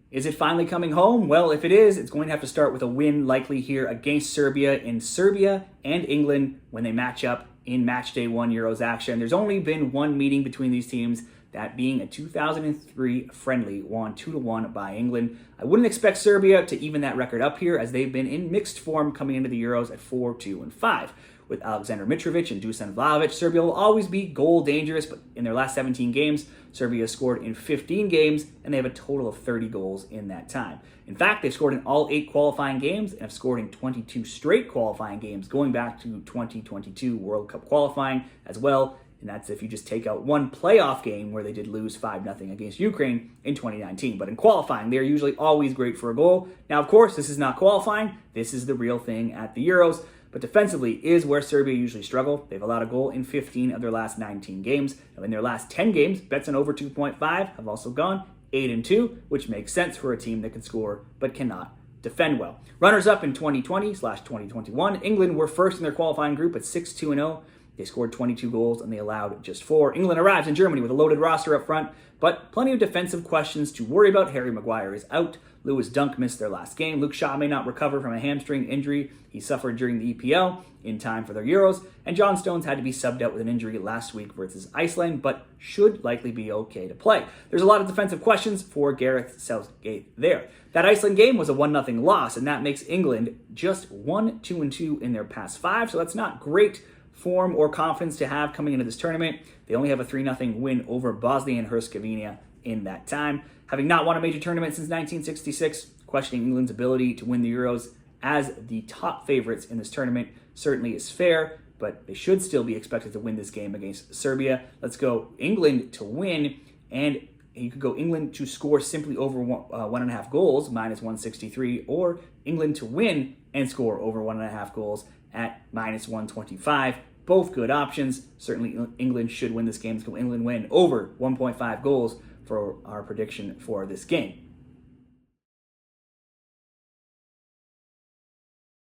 Is it finally coming home? Well, if it is, it's going to have to start with a win likely here against Serbia in Serbia and England when they match up in Matchday 1 Euros action. There's only been one meeting between these teams, that being a 2003 friendly won 2-1 by England. I wouldn't expect Serbia to even that record up here, as they've been in mixed form coming into the Euros at 4-2-5. With Alexander Mitrovic and Dusan Vlahovic, Serbia will always be goal dangerous, but in their last 17 games, Serbia has scored in 15 games, and they have a total of 30 goals in that time. In fact, they've scored in all 8 qualifying games and have scored in 22 straight qualifying games, going back to 2022 World Cup qualifying as well. And that's if you just take out one playoff game where they did lose 5-0 against Ukraine in 2019. But in qualifying, they're usually always great for a goal. Now, of course, this is not qualifying. This is the real thing at the Euros. But defensively is where Serbia usually struggle. They've allowed a goal in 15 of their last 19 games. Now, in their last 10 games, bets on over 2.5 have also gone 8-2, which makes sense for a team that can score but cannot defend well. Runners-up in 2020/2021, England were first in their qualifying group at 6-2-0. They scored 22 goals and they allowed just 4. England arrives in Germany with a loaded roster up front, but plenty of defensive questions to worry about. Harry Maguire is out. Lewis Dunk missed their last game. Luke Shaw may not recover from a hamstring injury he suffered during the EPL in time for their Euros. And John Stones had to be subbed out with an injury last week versus Iceland, but should likely be okay to play. There's a lot of defensive questions for Gareth Southgate there. That Iceland game was a 1-0 loss, and that makes England just 1-2-2 in their past 5, so that's not great form or confidence to have coming into this tournament. They only have a 3-0 win over Bosnia and Herzegovina in that time. Having not won a major tournament since 1966, questioning England's ability to win the Euros as the top favorites in this tournament certainly is fair, but they should still be expected to win this game against Serbia. Let's go England to win, and you could go England to score simply over 1.5 goals, -163, or England to win and score over 1.5 goals at -125. Both good options. Certainly England should win this game. Let's go England win over 1.5 goals for our prediction for this game.